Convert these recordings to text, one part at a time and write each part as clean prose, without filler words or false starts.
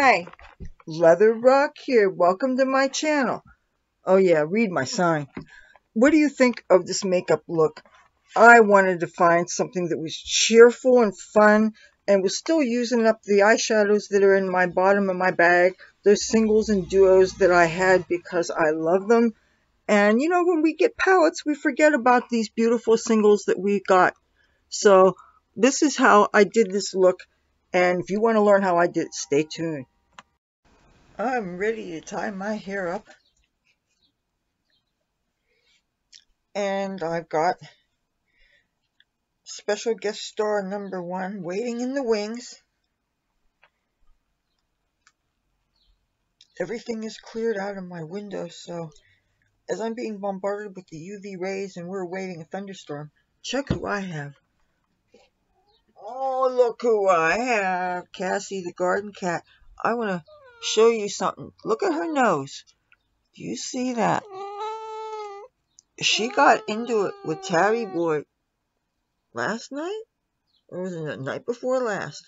Hi, Leather Rokk here. Welcome to my channel. Oh yeah, read my sign. What do you think of this makeup look? I wanted to find something that was cheerful and fun and was still using up the eyeshadows that are in my bottom of my bag, those singles and duos that I had because I love them. And you know, when we get palettes, we forget about these beautiful singles that we got. So this is how I did this look. And if you want to learn how I did it, stay tuned. I'm ready to tie my hair up, and I've got special guest star #1 waiting in the wings. Everything is cleared out of my window, so as I'm being bombarded with the UV rays and we're awaiting a thunderstorm, check who I have. Oh, look who I have, Cassie the garden cat. I want to show you something. Look at her nose. Do you see that? She got into it with Tabby Boy last night, or was it the night before last?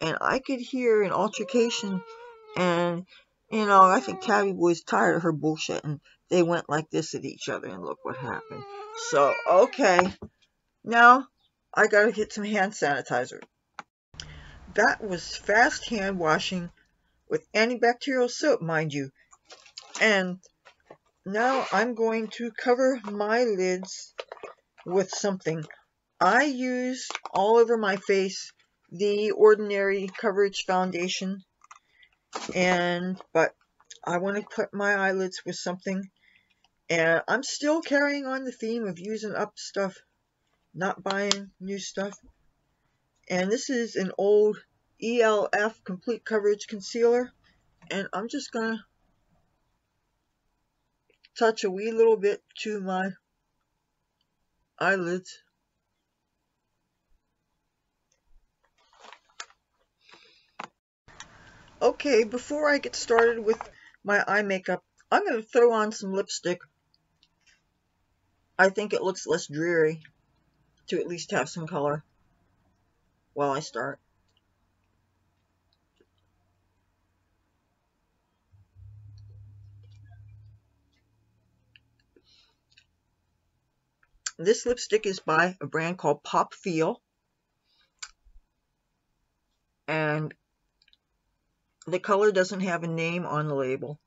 And I could hear an altercation, and you know, I think Tabby Boy's tired of her bullshit, and they went like this at each other, and look what happened. So, okay, now I gotta get some hand sanitizer. That was fast hand washing with antibacterial soap, mind you. And now I'm going to cover my lids with something. I use all over my face the Ordinary Coverage Foundation, but I want to put my eyelids with something, and I'm still carrying on the theme of using up stuff, not buying new stuff. And this is an old ELF Complete Coverage Concealer, and I'm just gonna touch a wee little bit to my eyelids. Okay, before I get started with my eye makeup, I'm going to throw on some lipstick. I think it looks less dreary to at least have some color while I start. This lipstick is by a brand called Popfeel, and the color doesn't have a name on the label.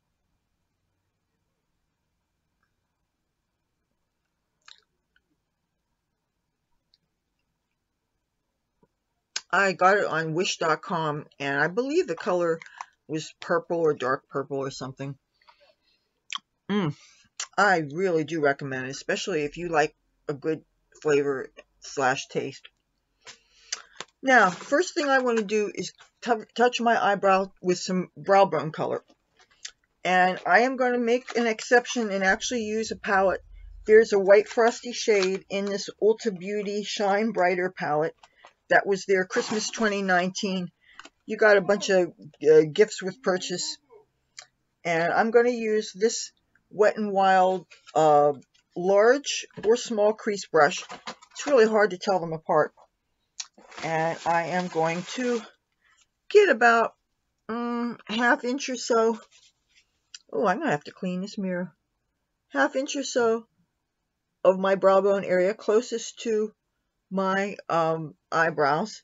I got it on wish.com, and I believe the color was purple or dark purple or something. I really do recommend it, especially if you like a good flavor / taste. Now, first thing I want to do is touch my eyebrow with some brow bone color. And I am going to make an exception and actually use a palette. There's a white frosty shade in this Ulta Beauty Shine Brighter palette that was their Christmas 2019. You got a bunch of gifts with purchase. And I'm going to use this Wet n Wild large or small crease brush. It's really hard to tell them apart. And I am going to get about ½ inch or so. Oh, I'm going to have to clean this mirror. ½ inch or so of my brow bone area closest to my eyebrows.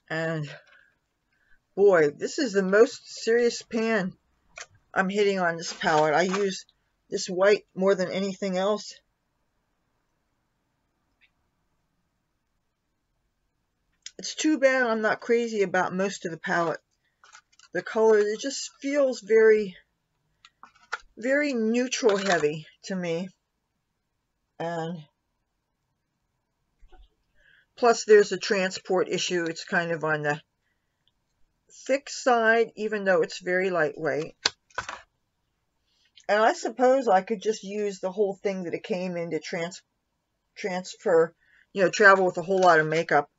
And boy, this is the most serious pan I'm hitting on this palette. I use this white more than anything else. It's too bad I'm not crazy about most of the palette. The color, it just feels very, very neutral heavy to me. And plus there's a transport issue. It's kind of on the thick side, even though it's very lightweight. And I suppose I could just use the whole thing that it came in to transfer, travel with a whole lot of makeup.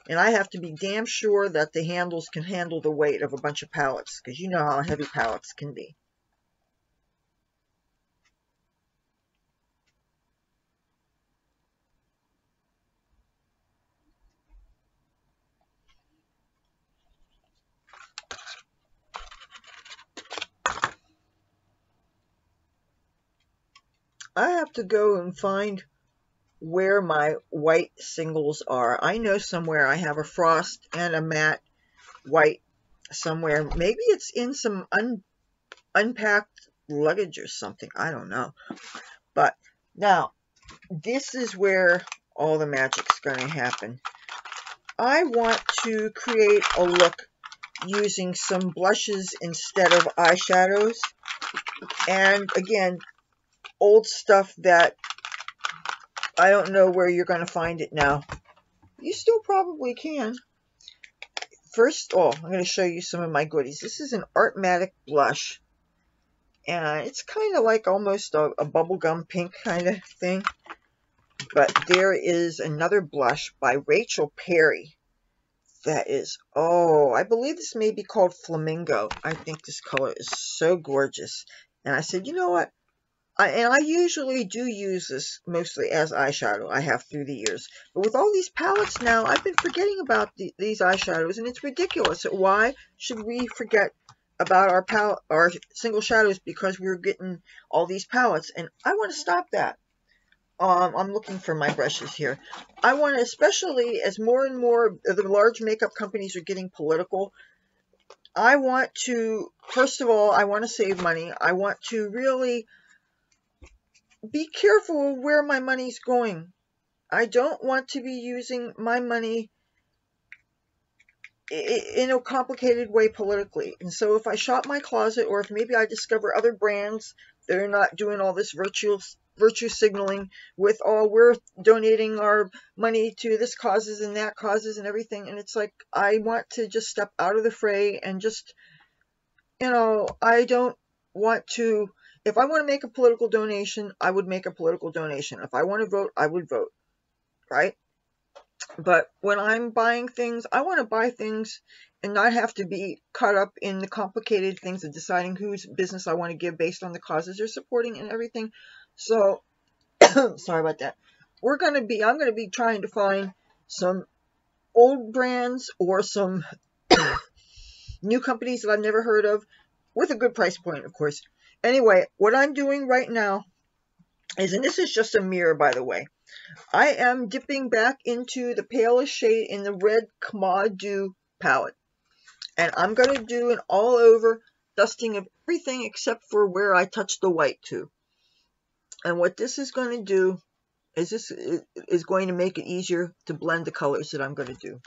And I have to be damn sure that the handles can handle the weight of a bunch of palettes, because you know how heavy palettes can be. I have to go and find where my white singles are. I know somewhere I have a frost and a matte white somewhere. Maybe it's in some unpacked luggage or something. I don't know. But now, this is where all the magic's going to happen. I want to create a look using some blushes instead of eyeshadows. And again, old stuff that I don't know where you're going to find it now. You still probably can. First of all, I'm going to show you some of my goodies. This is an Artmatic blush. And it's kind of like almost a bubblegum pink kind of thing. But there is another blush by Rachel Perry. That is, oh, I believe this may be called Flamingo. I think this color is so gorgeous. And I said, you know what? I usually do use this mostly as eyeshadow. I have through the years. But with all these palettes now, I've been forgetting about these eyeshadows. And it's ridiculous. Why should we forget about our single shadows because we're getting all these palettes? And I want to stop that. I'm looking for my brushes here. I want to, especially as more and more of the large makeup companies are getting political, I want to, first of all, I want to save money. I want to really be careful of where my money's going. I don't want to be using my money in a complicated way politically. And so if I shop my closet, or if maybe I discover other brands that are not doing all this virtue signaling with, oh, we're donating our money to this causes and that causes and everything, and it's like, I want to just step out of the fray and just, you know, I don't want to, if I want to make a political donation, I would make a political donation. If I want to vote, I would vote, right? But when I'm buying things, I want to buy things and not have to be caught up in the complicated things of deciding whose business I want to give based on the causes they're supporting and everything. So, sorry about that. I'm going to be trying to find some old brands or some new companies that I've never heard of with a good price point, of course. Anyway, what I'm doing right now is, and this is just a mirror, by the way, I am dipping back into the palest shade in the red Kamado palette. And I'm going to do an all over dusting of everything except for where I touched the white to. And what this is going to do is this is going to make it easier to blend the colors that I'm going to do.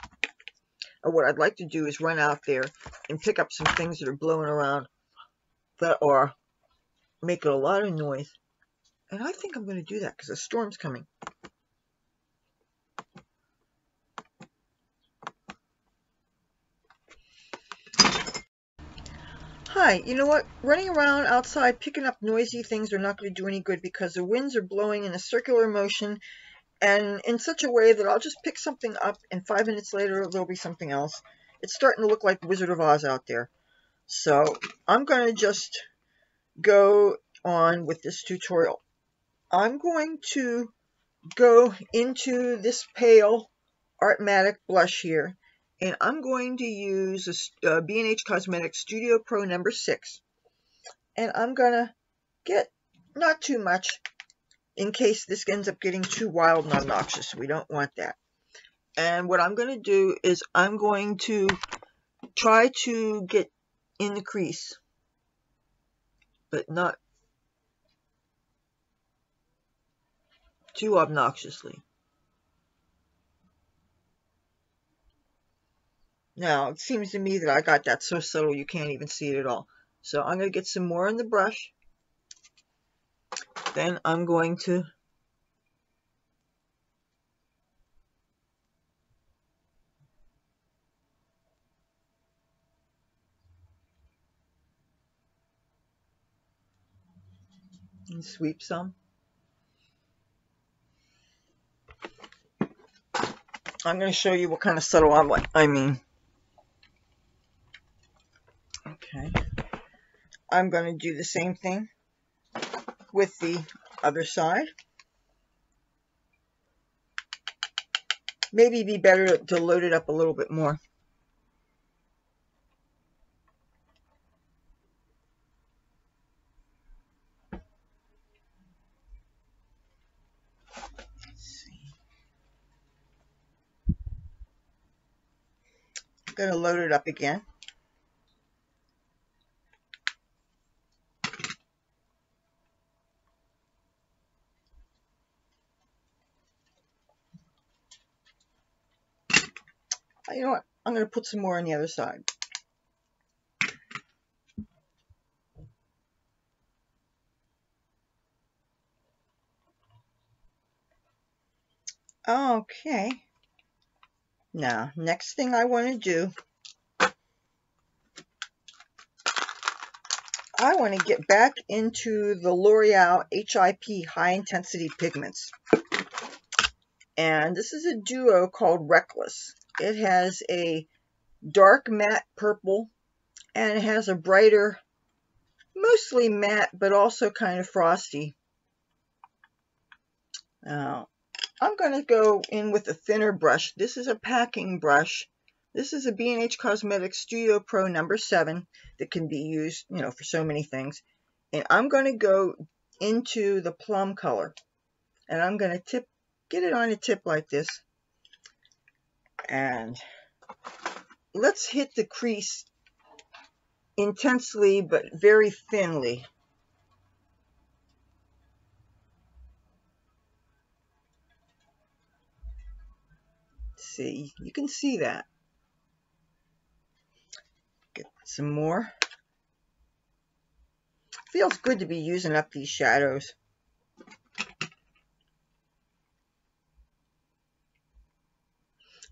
And what I'd like to do is run out there and pick up some things that are blowing around that are making a lot of noise. And I think I'm going to do that because a storm's coming. Hi, you know what? Running around outside picking up noisy things are not going to do any good because the winds are blowing in a circular motion and in such a way that I'll just pick something up and 5 minutes later there'll be something else. It's starting to look like Wizard of Oz out there. So I'm going to just go on with this tutorial. I'm going to go into this pale Artmatic blush here, and I'm going to use a B&H Cosmetics Studio Pro number 6. And I'm going to get not too much in case this ends up getting too wild and obnoxious. We don't want that. And what I'm going to do is I'm going to try to get in the crease, but not too obnoxiously. Now, it seems to me that I got that so subtle you can't even see it at all. So I'm going to get some more in the brush. Then I'm going to sweep some. I'm going to show you what kind of subtle I mean. Okay. I'm going to do the same thing with the other side. Maybe it'd be better to load it up a little bit more. going to load it up again. You know what? I'm going to put some more on the other side. Okay. Now, next thing I want to do, I want to get back into the L'Oreal H.I.P High Intensity Pigments. And this is a duo called Reckless. It has a dark matte purple and it has a brighter, mostly matte, but also kind of frosty. Now, I'm going to go in with a thinner brush. This is a packing brush. This is a B&H Cosmetics Studio Pro number 7 that can be used, for so many things. And I'm going to go into the plum color. And I'm going to get it on a tip like this. And let's hit the crease intensely but very thinly. See, you can see that. Get some more. Feels good to be using up these shadows.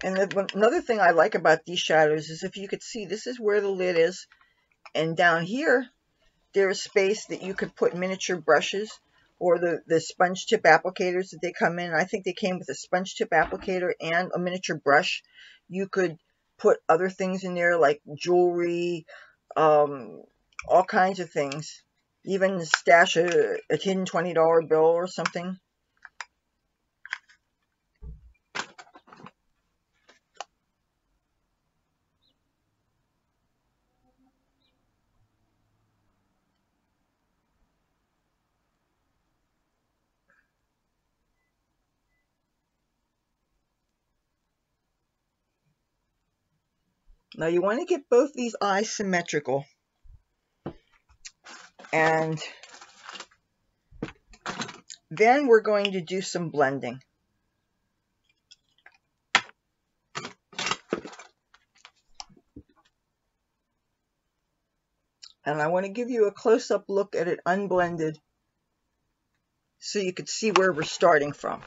And another thing I like about these shadows is if you could see, this is where the lid is. And down here, there's space that you could put miniature brushes or the sponge tip applicators that they come in. I think they came with a sponge tip applicator and a miniature brush. You could put other things in there like jewelry, all kinds of things. Even stash a hidden $20 bill or something. Now you want to get both these eyes symmetrical. And then we're going to do some blending. And I want to give you a close-up look at it unblended so you could see where we're starting from.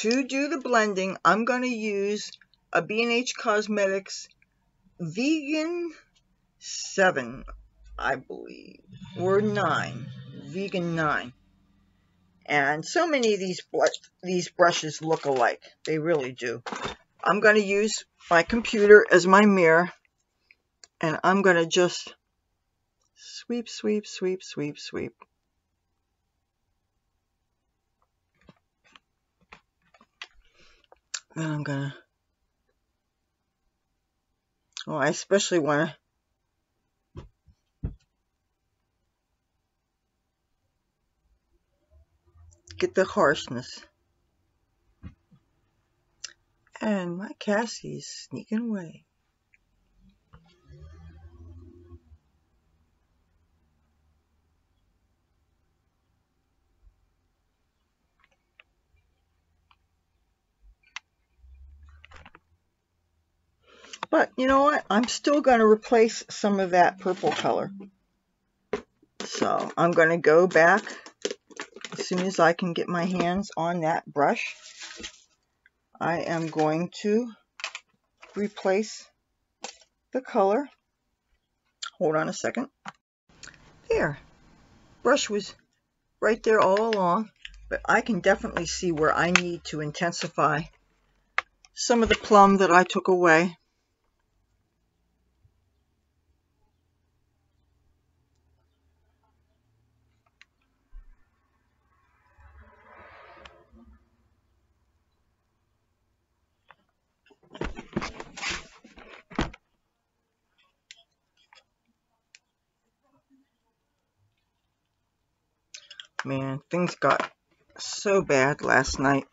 To do the blending, I'm going to use a B&H Cosmetics Vegan 7, I believe, or 9, Vegan 9. And so many of these brushes look alike. They really do. I'm going to use my computer as my mirror, and I'm going to just sweep, sweep, sweep, sweep, sweep. Then I'm going to, I especially want to get the harshness. And my Cassie's sneaking away. But you know what? I'm still going to replace some of that purple color. So I'm going to go back as soon as I can get my hands on that brush. I am going to replace the color. Hold on a second. There. Brush was right there all along, but I can definitely see where I need to intensify some of the plum that I took away. man, things got so bad last night.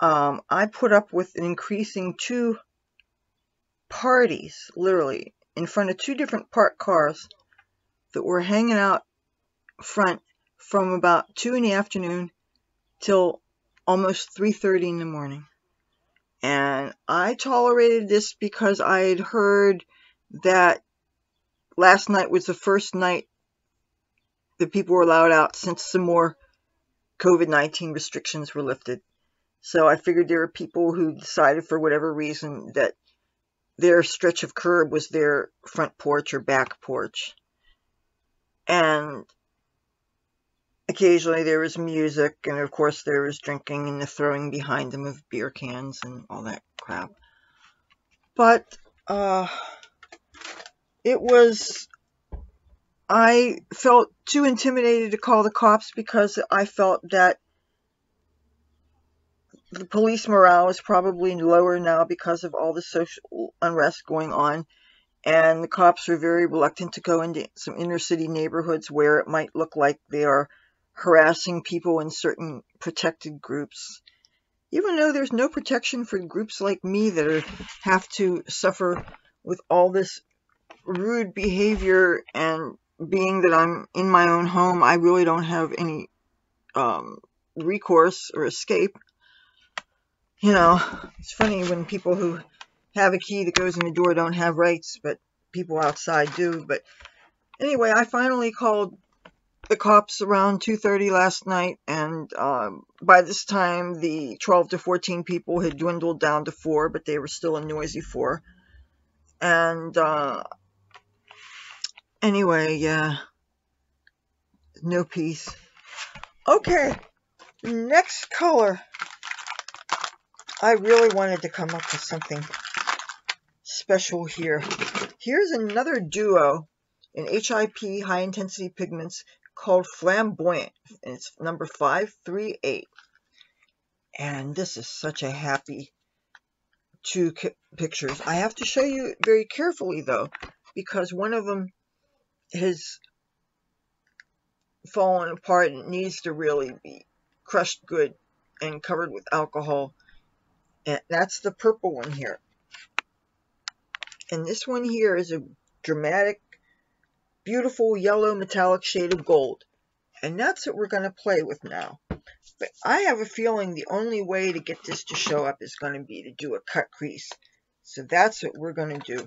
I put up with an increasing 2 parties, literally, in front of 2 different parked cars that were hanging out front from about 2 in the afternoon till almost 3:30 in the morning. And I tolerated this because I had heard that last night was the first night that people were allowed out since some more COVID-19 restrictions were lifted. So I figured there were people who decided for whatever reason that their stretch of curb was their front porch or back porch. And occasionally there was music, and of course there was drinking and the throwing behind them of beer cans and all that crap. But I felt too intimidated to call the cops because I felt that the police morale is probably lower now because of all the social unrest going on, and the cops are very reluctant to go into some inner city neighborhoods where it might look like they are harassing people in certain protected groups, even though there's no protection for groups like me that have to suffer with all this rude behavior. And being that I'm in my own home, I really don't have any recourse or escape. You know, it's funny when people who have a key that goes in the door don't have rights, but people outside do. But anyway, I finally called the cops around 2:30 last night, and by this time the 12 to 14 people had dwindled down to 4, but they were still a noisy 4. And anyway, yeah, no peace. Okay, next color. I really wanted to come up with something special here. Here's another duo in H.I.P high intensity pigments called Flamboyant, and it's number 538. And this is such a happy 2 pictures. I have to show you very carefully though, because one of them has fallen apart and needs to really be crushed good and covered with alcohol. And that's the purple one here. And this one here is a dramatic, beautiful yellow metallic shade of gold. And that's what we're going to play with now. But I have a feeling the only way to get this to show up is going to be to do a cut crease. So that's what we're going to do.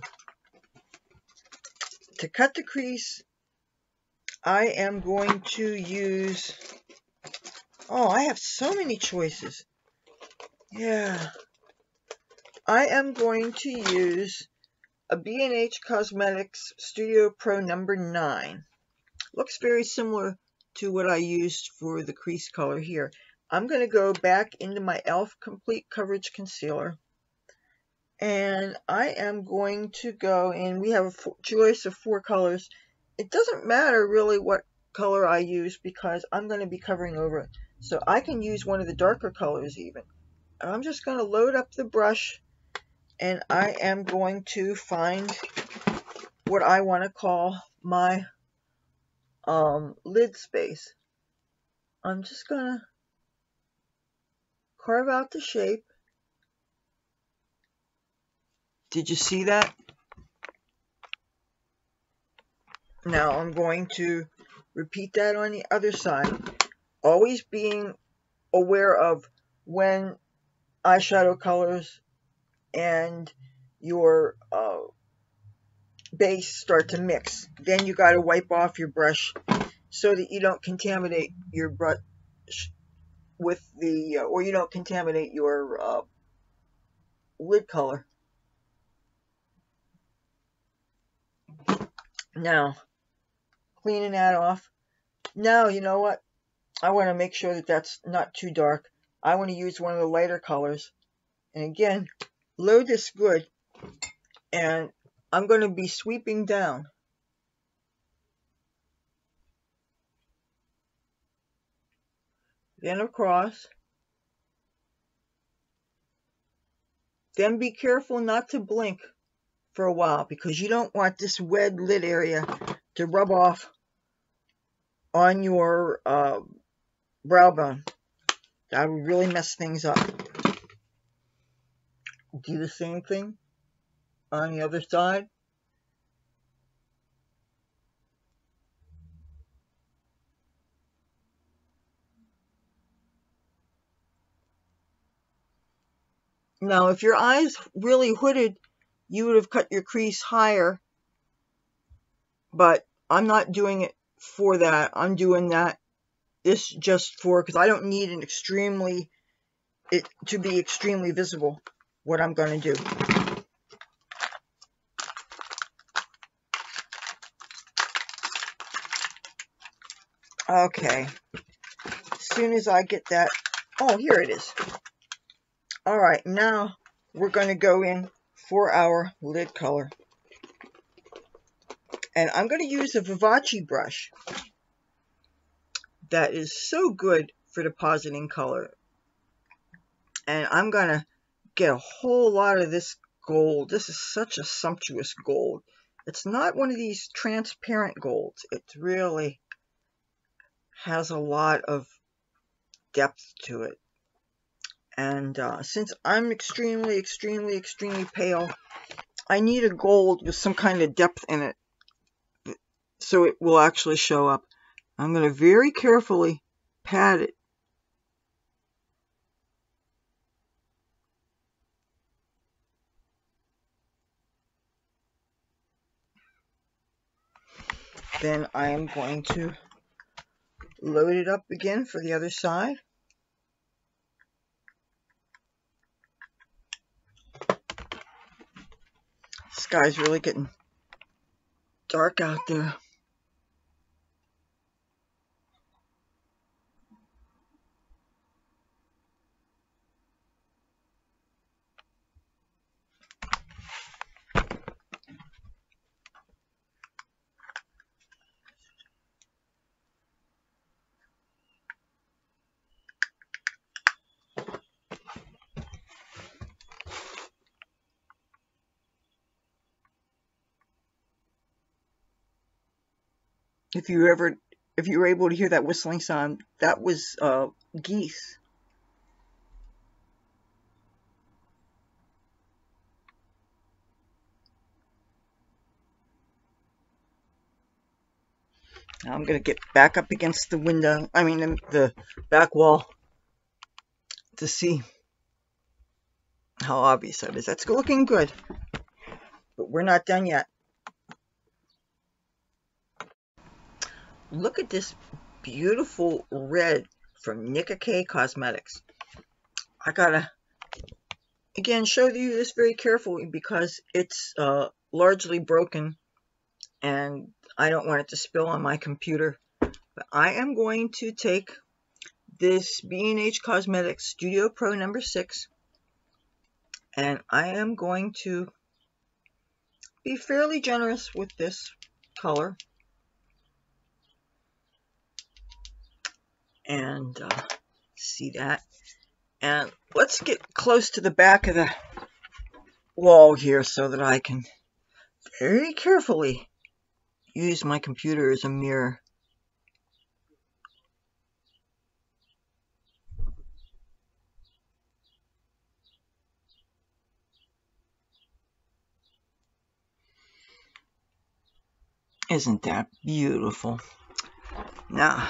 To cut the crease, I am going to use... Oh, I have so many choices. Yeah. I am going to use a B&H Cosmetics Studio Pro number 9. Looks very similar to what I used for the crease color here. I'm going to go back into my e.l.f. Complete Coverage Concealer. And I am going to go in, we have a choice of 4 colors. It doesn't matter really what color I use because I'm going to be covering over it. So I can use one of the darker colors even. I'm just going to load up the brush, and I am going to find what I want to call my lid space. I'm just going to carve out the shape. Did you see that? Now I'm going to repeat that on the other side, always being aware of when eyeshadow colors and your base start to mix. Then you got to wipe off your brush so that you don't contaminate your brush with the, or you don't contaminate your lid color. Now, cleaning that off. Now, you know what? I want to make sure that that's not too dark. I want to use one of the lighter colors. And again, load this good. And I'm going to be sweeping down. Then across. Then be careful not to blink for a while, because you don't want this red lid area to rub off on your brow bone. That would really mess things up. Do the same thing on the other side. Now, if your eyes really hooded, you would have cut your crease higher, but I'm not doing it for that. I'm doing this just for, because I don't need it to be extremely visible, what I'm going to do. Okay, as soon as I get that, oh, here it is. All right, now we're going to go in for our lid color. And I'm going to use a Vivace brush that is so good for depositing color. And I'm going to get a whole lot of this gold. This is such a sumptuous gold. It's not one of these transparent golds. It really has a lot of depth to it. And since I'm extremely pale, I need a gold with some kind of depth in it so it will actually show up. I'm going to very carefully pat it. Then I am going to load it up again for the other side. The sky's really getting dark out there. If you were able to hear that whistling sound, that was geese. Now I'm going to get back up against the window, the back wall, to see how obvious that is. That's looking good, but we're not done yet. Look at this beautiful red from Nicka K Cosmetics. I gotta, again, show you this very carefully because it's largely broken and I don't want it to spill on my computer. But I am going to take this B&H Cosmetics Studio Pro number 6 and I am going to be fairly generous with this color. And see that. And let's get close to the back of the wall here so that I can very carefully use my computer as a mirror. Isn't that beautiful? Now,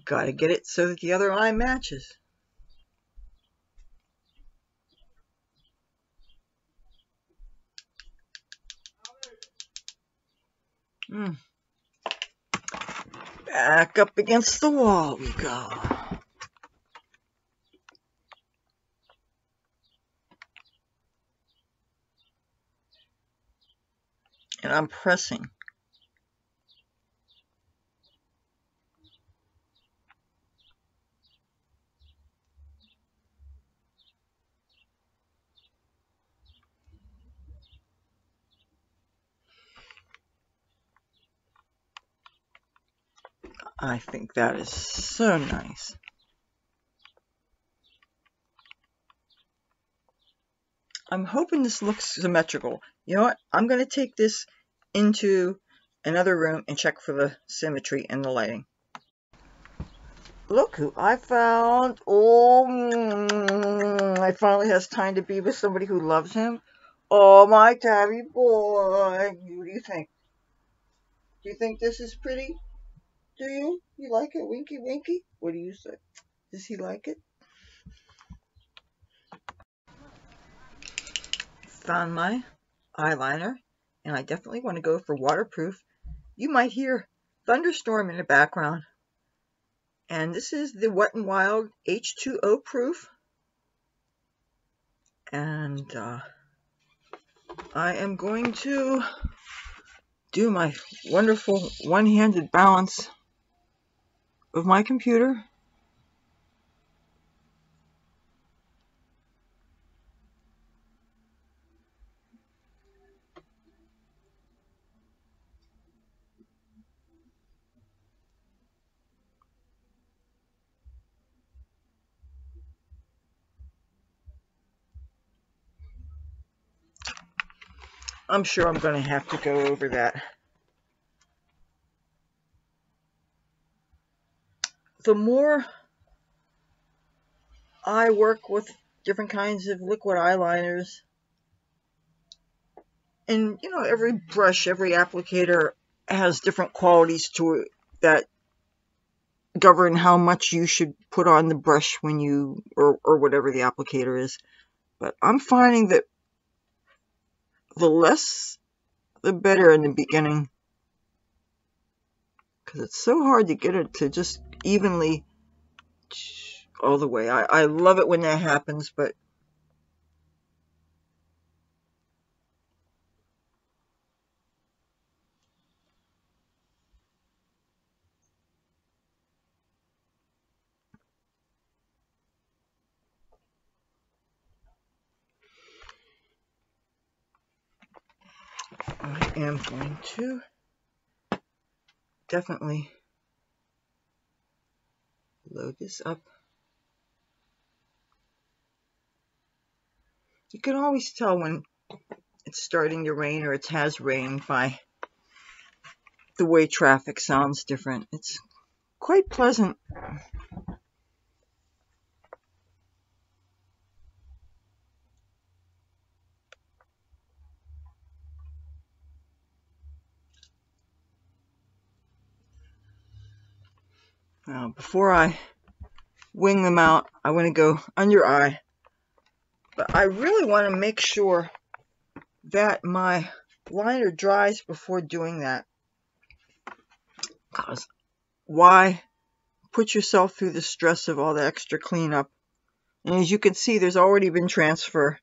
gotta get it so that the other eye matches. Back up against the wall we go. And I'm pressing. I think that is so nice. I'm hoping this looks symmetrical. You know what? I'm going to take this into another room and check for the symmetry and the lighting. Look who I found. Oh, I finally has time to be with somebody who loves him. Oh, my tabby boy. What do you think? Do you think this is pretty? Do you? You like it? Winky winky? What do you say? Does he like it? Found my eyeliner, and I definitely want to go for waterproof. You might hear thunderstorm in the background. And this is the Wet Wild H2O Proof. And I am going to do my wonderful one-handed balance of my computer. I'm sure I'm going to have to go over that. The more I work with different kinds of liquid eyeliners, and you know, every brush, every applicator has different qualities to it that govern how much you should put on the brush when you, or whatever the applicator is. But I'm finding that the less, the better in the beginning, because it's so hard to get it to just evenly all the way. I love it when that happens, but I am going to definitely load this up. You can always tell when it's starting to rain or it has rained by the way traffic sounds different. It's quite pleasant. Now, before I wing them out, I want to go under eye. But I really want to make sure that my liner dries before doing that. Because why put yourself through the stress of all the extra cleanup? And as you can see, there's already been transfer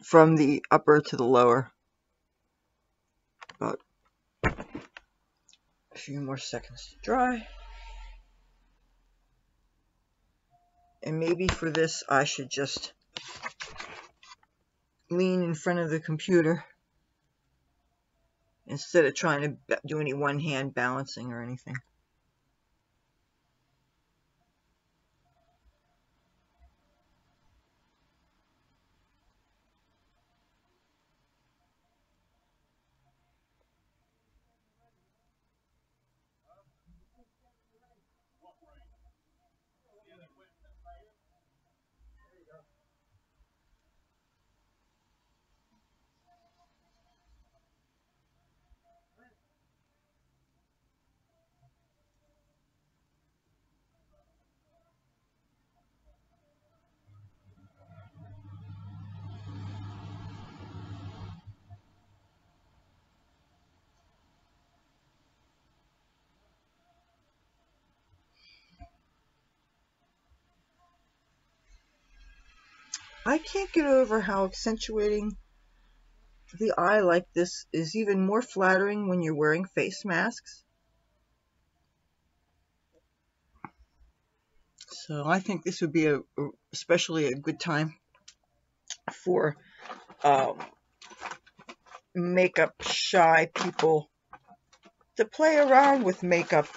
from the upper to the lower. About a few more seconds to dry. And maybe for this, I should just lean in front of the computer instead of trying to do any one-hand balancing or anything. I can't get over how accentuating the eye like this is even more flattering when you're wearing face masks. So I think this would be especially a good time for makeup shy people to play around with makeup,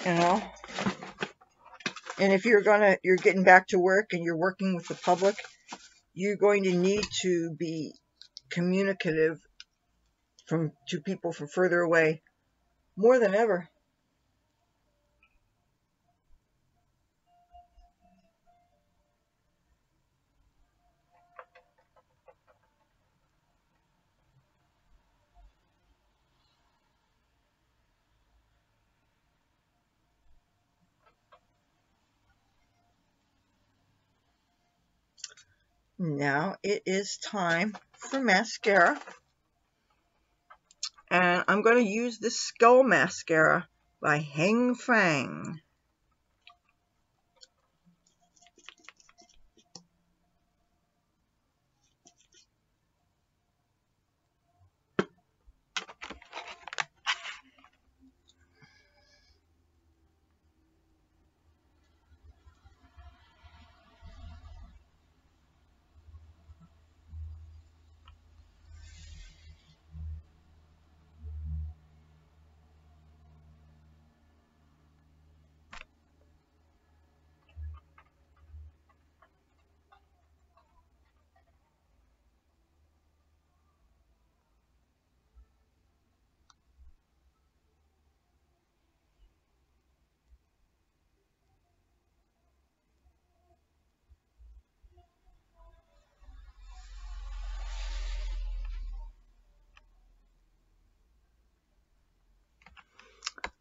you know. And if you're getting back to work and you're working with the public, you're going to need to be communicative to people from further away more than ever. Now it is time for mascara, and I'm going to use this Skull Mascara by Heng Fang.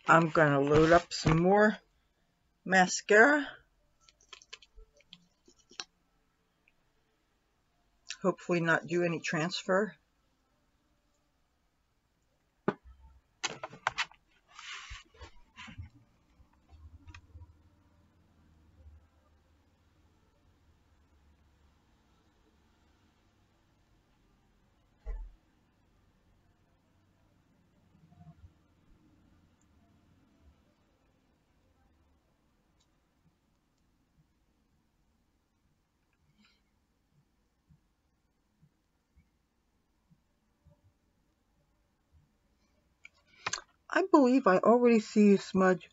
I'm going to load up some more mascara. Hopefully not do any transfer. I believe I already see a smudge.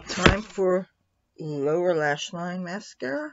Time for lower lash line mascara.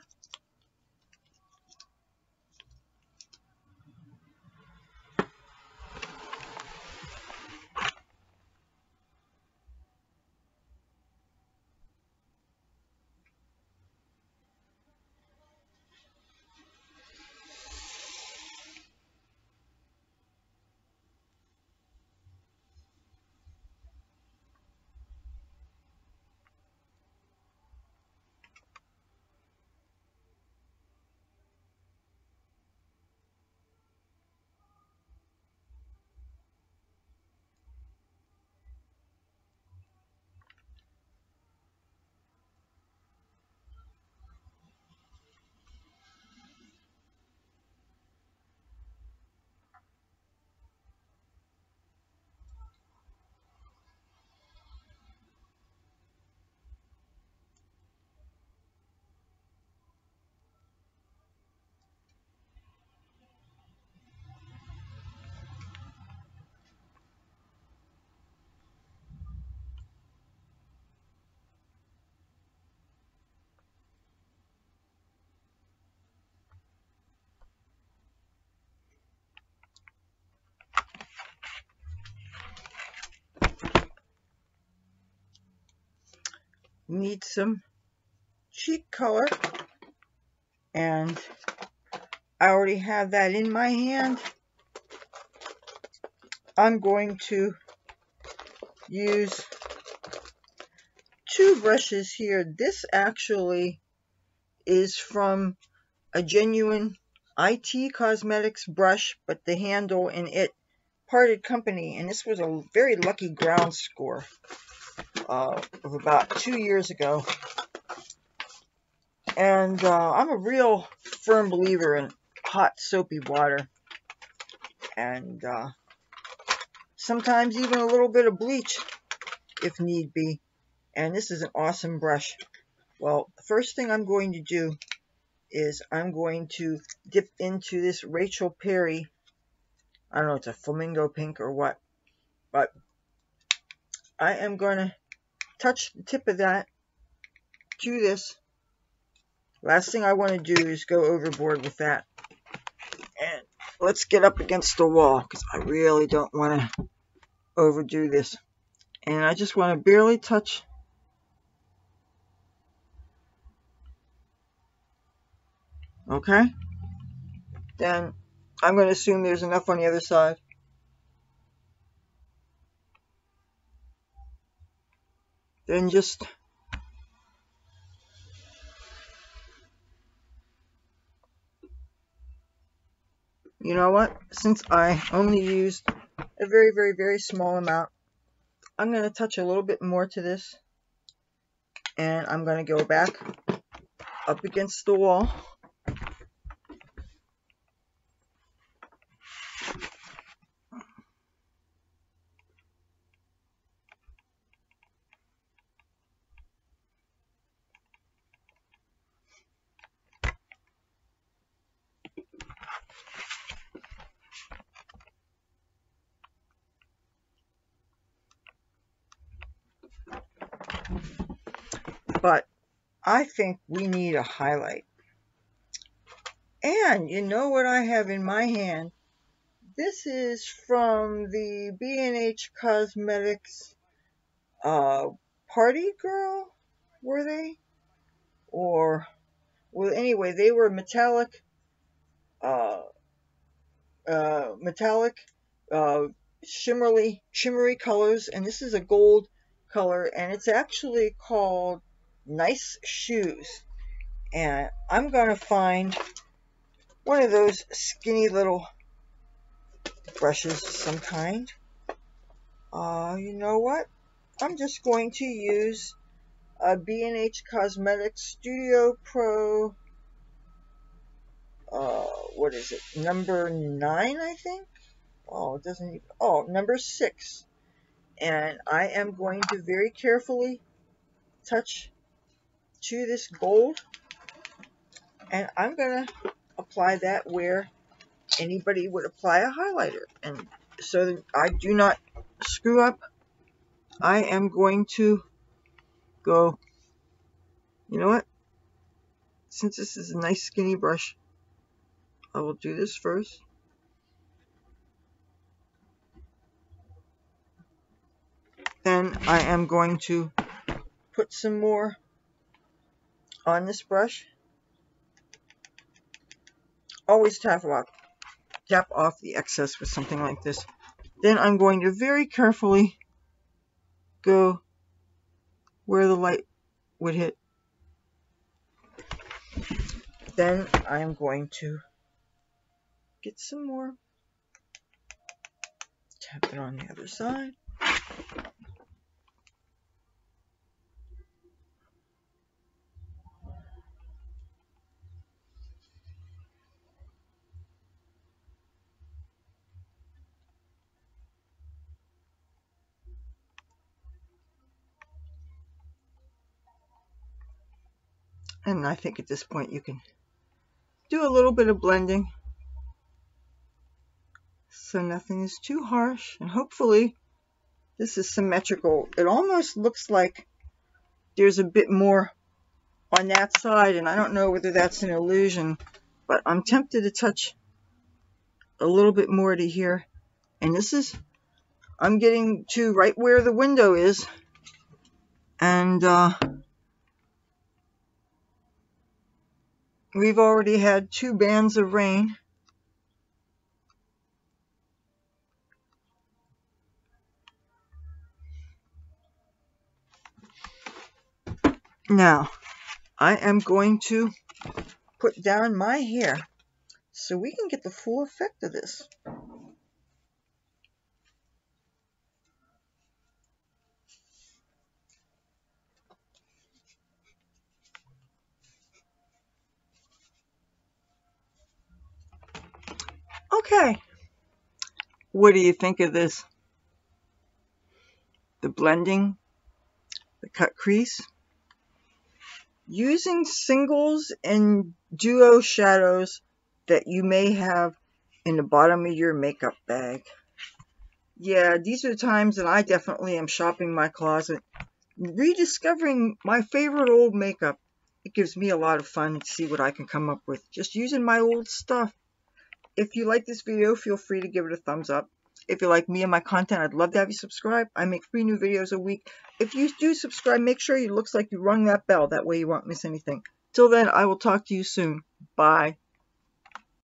Need some cheek color, and I already have that in my hand. I'm going to use two brushes here. This actually is from a genuine H.I.P Cosmetics brush, but the handle in it parted company, and this was a very lucky ground score of about 2 years ago. And I'm a real firm believer in hot soapy water, and sometimes even a little bit of bleach if need be. And this is an awesome brush. Well, the first thing I'm going to do is I'm going to dip into this Rachel Perry, I don't know, it's a flamingo pink or what, but I am going to touch the tip of that to this. Last thing I want to do is go overboard with that. And let's get up against the wall, because I really don't want to overdo this. And I just want to barely touch. Okay? Then I'm going to assume there's enough on the other side. Then just you know what? Since I only used a very, very, very small amount, I'm going to touch a little bit more to this. And I'm going to go back up against the wall. But I think we need a highlight. And you know what I have in my hand? This is from the B&H Cosmetics Party Girl, were they? Or, well, anyway, they were metallic, shimmery colors, and this is a gold color, and it's actually called Nice Shoes. And I'm going to find one of those skinny little brushes of some kind. You know what? I'm just going to use a B&H Cosmetics Studio Pro, what is it, number 9, I think? Oh, it doesn't even, oh, number 6. And I am going to very carefully touch to this gold, and I'm going to apply that where anybody would apply a highlighter. And so that I do not screw up, I am going to go, you know what? Since this is a nice skinny brush, I will do this first. Then I am going to put some more on this brush. Always tap off the excess with something like this. Then I'm going to very carefully go where the light would hit. Then I am going to get some more. Tap it on the other side. And I think at this point you can do a little bit of blending so nothing is too harsh, and hopefully this is symmetrical. It almost looks like there's a bit more on that side, and I don't know whether that's an illusion, but I'm tempted to touch a little bit more to here. And this is, I'm getting to right where the window is, and we've already had 2 bands of rain. Now, I am going to put down my hair so we can get the full effect of this. Okay, what do you think of this? The blending, the cut crease. Using singles and duo shadows that you may have in the bottom of your makeup bag. Yeah, these are the times that I definitely am shopping my closet, rediscovering my favorite old makeup. It gives me a lot of fun to see what I can come up with, just using my old stuff. If you like this video, feel free to give it a thumbs up. If you like me and my content, I'd love to have you subscribe. I make 3 new videos a week. If you do subscribe, make sure it looks like you rung that bell. That way you won't miss anything. Till then, I will talk to you soon. Bye.